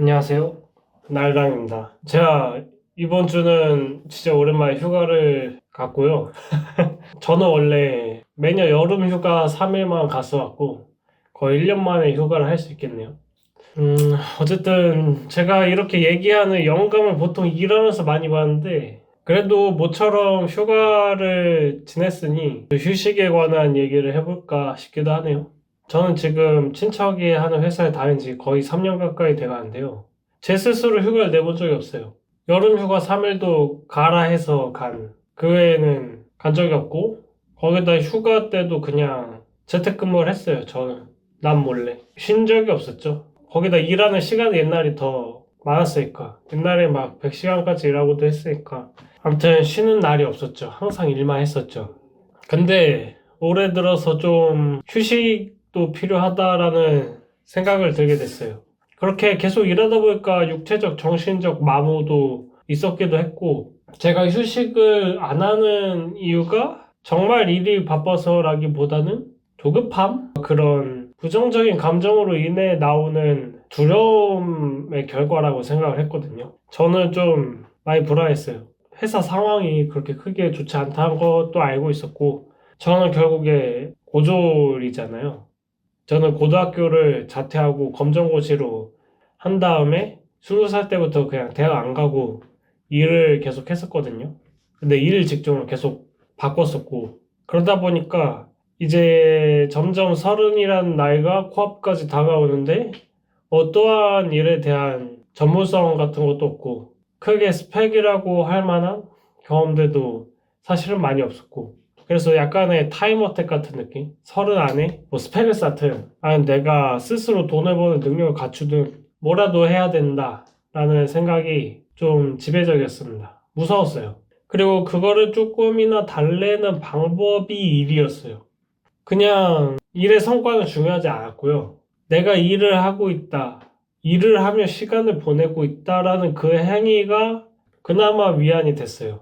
안녕하세요. 날랑입니다. 제가 이번 주는 진짜 오랜만에 휴가를 갔고요. 저는 원래 매년 여름 휴가 3일만 갔어왔고 거의 1년 만에 휴가를 할 수 있겠네요. 어쨌든 제가 이렇게 얘기하는 영감을 보통 일하면서 많이 받는데 그래도 모처럼 휴가를 지냈으니 그 휴식에 관한 얘기를 해볼까 싶기도 하네요. 저는 지금 친척이 하는 회사에 다닌 지 거의 3년 가까이 돼가는데요. 제 스스로 휴가를 내본 적이 없어요. 여름 휴가 3일도 가라 해서 그 외에는 간 적이 없고, 거기다 휴가 때도 그냥 재택근무를 했어요, 저는. 남 몰래. 쉰 적이 없었죠. 거기다 일하는 시간이 옛날이 더 많았으니까. 옛날에 막 100시간까지 일하고도 했으니까. 아무튼 쉬는 날이 없었죠. 항상 일만 했었죠. 근데 올해 들어서 좀 휴식도 필요하다라는 생각을 들게 됐어요. 그렇게 계속 일하다 보니까 육체적, 정신적 마모도 있었기도 했고, 제가 휴식을 안 하는 이유가 정말 일이 바빠서라기보다는 조급함? 그런 부정적인 감정으로 인해 나오는 두려움의 결과라고 생각을 했거든요. 저는 좀 많이 불안했어요. 회사 상황이 그렇게 크게 좋지 않다는 것도 알고 있었고, 저는 결국에 고졸이잖아요. 저는 고등학교를 자퇴하고 검정고시로 한 다음에 20살 때부터 그냥 대학 안 가고 일을 계속 했었거든요. 근데 일 직종을 계속 바꿨었고, 그러다 보니까 이제 점점 서른이라는 나이가 코앞까지 다가오는데 어떠한 일에 대한 전문성 같은 것도 없고 크게 스펙이라고 할 만한 경험들도 사실은 많이 없었고 그래서 약간의 타임어택 같은 느낌? 서른 안에 뭐 스펙을 쌓든 아니면 내가 스스로 돈을 버는 능력을 갖추든 뭐라도 해야 된다라는 생각이 좀 지배적이었습니다. 무서웠어요. 그리고 그거를 조금이나 달래는 방법이 일이었어요. 그냥 일의 성과는 중요하지 않았고요. 내가 일을 하고 있다. 일을 하며 시간을 보내고 있다라는 그 행위가 그나마 위안이 됐어요.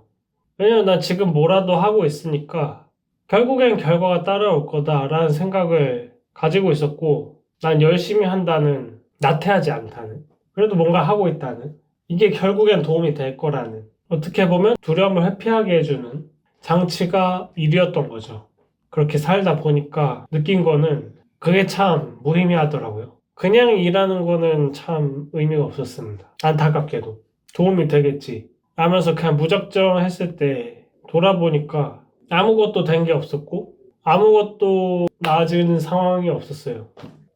왜냐면 난 지금 뭐라도 하고 있으니까 결국엔 결과가 따라올 거다라는 생각을 가지고 있었고 난 열심히 한다는 나태하지 않다는 그래도 뭔가 하고 있다는 이게 결국엔 도움이 될 거라는 어떻게 보면 두려움을 회피하게 해주는 장치가 일이었던 거죠. 그렇게 살다 보니까 느낀 거는 그게 참 무의미하더라고요. 그냥 일하는 거는 참 의미가 없었습니다. 안타깝게도. 도움이 되겠지. 하면서 그냥 무작정 했을 때 돌아보니까 아무것도 된 게 없었고 아무것도 나아지는 상황이 없었어요.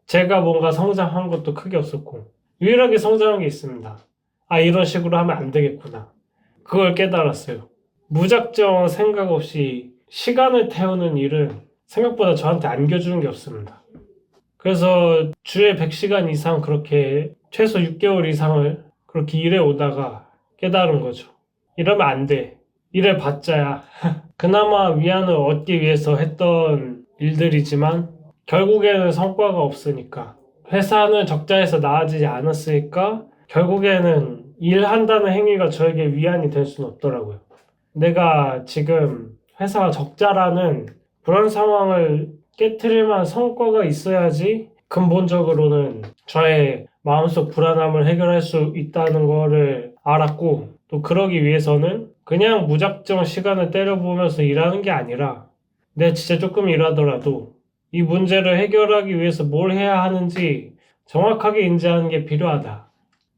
제가 뭔가 성장한 것도 크게 없었고 유일하게 성장한 게 있습니다. 아, 이런 식으로 하면 안 되겠구나. 그걸 깨달았어요. 무작정 생각 없이 시간을 태우는 일은 생각보다 저한테 안겨주는 게 없습니다. 그래서 주에 100시간 이상 그렇게 최소 6개월 이상을 그렇게 일해 오다가 깨달은 거죠. 이러면 안 돼. 일해봤자야. 그나마 위안을 얻기 위해서 했던 일들이지만 결국에는 성과가 없으니까 회사는 적자에서 나아지지 않았으니까 결국에는 일한다는 행위가 저에게 위안이 될 수는 없더라고요. 내가 지금 회사가 적자라는 그런 상황을 깨트릴 만한 성과가 있어야지 근본적으로는 저의 마음속 불안함을 해결할 수 있다는 거를 알았고 또 그러기 위해서는 그냥 무작정 시간을 때려부으면서 일하는 게 아니라 내가 진짜 조금 일하더라도 이 문제를 해결하기 위해서 뭘 해야 하는지 정확하게 인지하는 게 필요하다.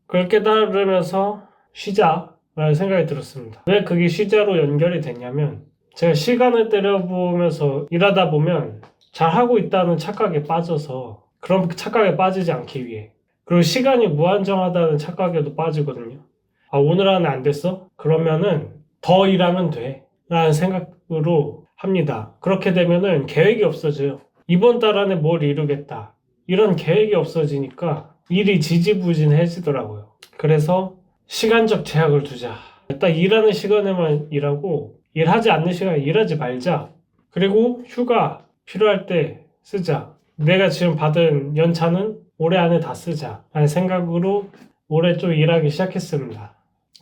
그걸 깨달으면서 쉬자라는 생각이 들었습니다. 왜 그게 쉬자로 연결이 됐냐면 제가 시간을 때려부으면서 일하다 보면 잘하고 있다는 착각에 빠져서 그런 착각에 빠지지 않기 위해 그리고 시간이 무한정하다는 착각에도 빠지거든요. 아, 오늘 안에 안 됐어? 그러면은 더 일하면 돼 라는 생각으로 합니다. 그렇게 되면은 계획이 없어져요. 이번 달 안에 뭘 이루겠다 이런 계획이 없어지니까 일이 지지부진해지더라고요. 그래서 시간적 제약을 두자. 딱 일하는 시간에만 일하고 일하지 않는 시간에 일하지 말자. 그리고 휴가 필요할 때 쓰자. 내가 지금 받은 연차는 올해 안에 다 쓰자. 라는 생각으로 올해 좀 일하기 시작했습니다.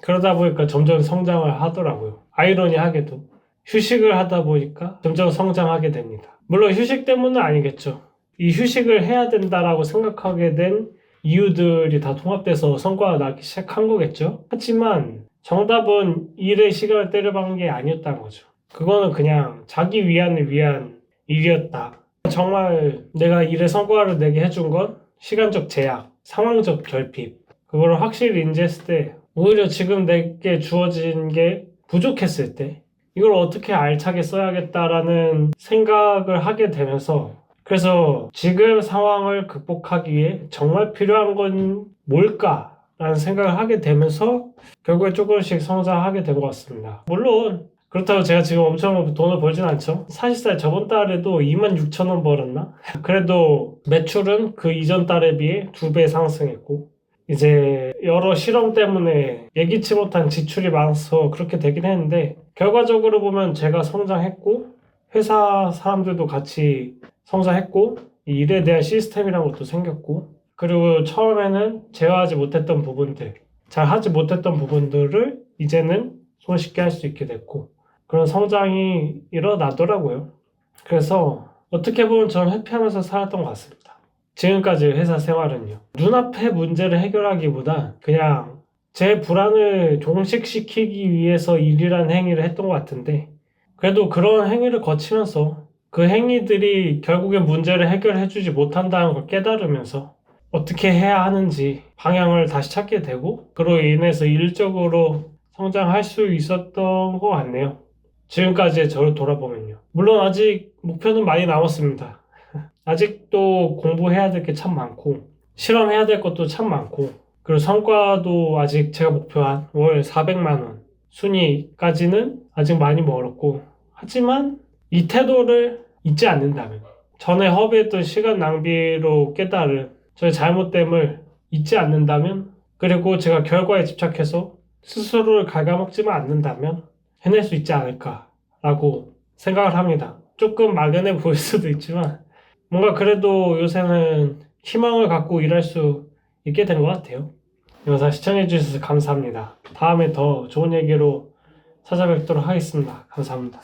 그러다 보니까 점점 성장을 하더라고요. 아이러니하게도. 휴식을 하다 보니까 점점 성장하게 됩니다. 물론 휴식 때문은 아니겠죠. 이 휴식을 해야 된다라고 생각하게 된 이유들이 다 통합돼서 성과가 나기 시작한 거겠죠. 하지만 정답은 일의 시간을 때려박는 게 아니었다는 거죠. 그거는 그냥 자기 위안을 위한 일이었다. 정말 내가 일의 성과를 내게 해준 건 시간적 제약, 상황적 결핍, 그거를 확실히 인지했을 때 오히려 지금 내게 주어진 게 부족했을 때 이걸 어떻게 알차게 써야겠다라는 생각을 하게 되면서, 그래서 지금 상황을 극복하기 위해 정말 필요한 건 뭘까라는 생각을 하게 되면서 결국에 조금씩 성장하게 된 것 같습니다. 물론 그렇다고 제가 지금 엄청 돈을 벌진 않죠. 사실상 저번 달에도 26,000원 벌었나? 그래도 매출은 그 이전 달에 비해 2배 상승했고, 이제 여러 실험 때문에 예기치 못한 지출이 많아서 그렇게 되긴 했는데, 결과적으로 보면 제가 성장했고 회사 사람들도 같이 성장했고 이 일에 대한 시스템이라는 것도 생겼고, 그리고 처음에는 제어하지 못했던 부분들, 잘 하지 못했던 부분들을 이제는 손쉽게 할 수 있게 됐고, 그런 성장이 일어나더라고요. 그래서 어떻게 보면 저는 회피하면서 살았던 것 같습니다. 지금까지 회사 생활은요. 눈앞의 문제를 해결하기보다 그냥 제 불안을 종식시키기 위해서 일이라는 행위를 했던 것 같은데, 그래도 그런 행위를 거치면서 그 행위들이 결국엔 문제를 해결해주지 못한다는 걸 깨달으면서 어떻게 해야 하는지 방향을 다시 찾게 되고, 그로 인해서 일적으로 성장할 수 있었던 것 같네요. 지금까지의 저를 돌아보면요. 물론 아직 목표는 많이 남았습니다. 아직도 공부해야 될 게 참 많고, 실험해야 될 것도 참 많고, 그리고 성과도 아직 제가 목표한 월 400만 원 순위까지는 아직 많이 멀었고, 하지만 이 태도를 잊지 않는다면, 전에 허비했던 시간 낭비로 깨달은 저의 잘못됨을 잊지 않는다면, 그리고 제가 결과에 집착해서 스스로를 갉아먹지만 않는다면 해낼 수 있지 않을까라고 생각을 합니다. 조금 막연해 보일 수도 있지만 뭔가 그래도 요새는 희망을 갖고 일할 수 있게 된 것 같아요. 영상 시청해주셔서 감사합니다. 다음에 더 좋은 얘기로 찾아뵙도록 하겠습니다. 감사합니다.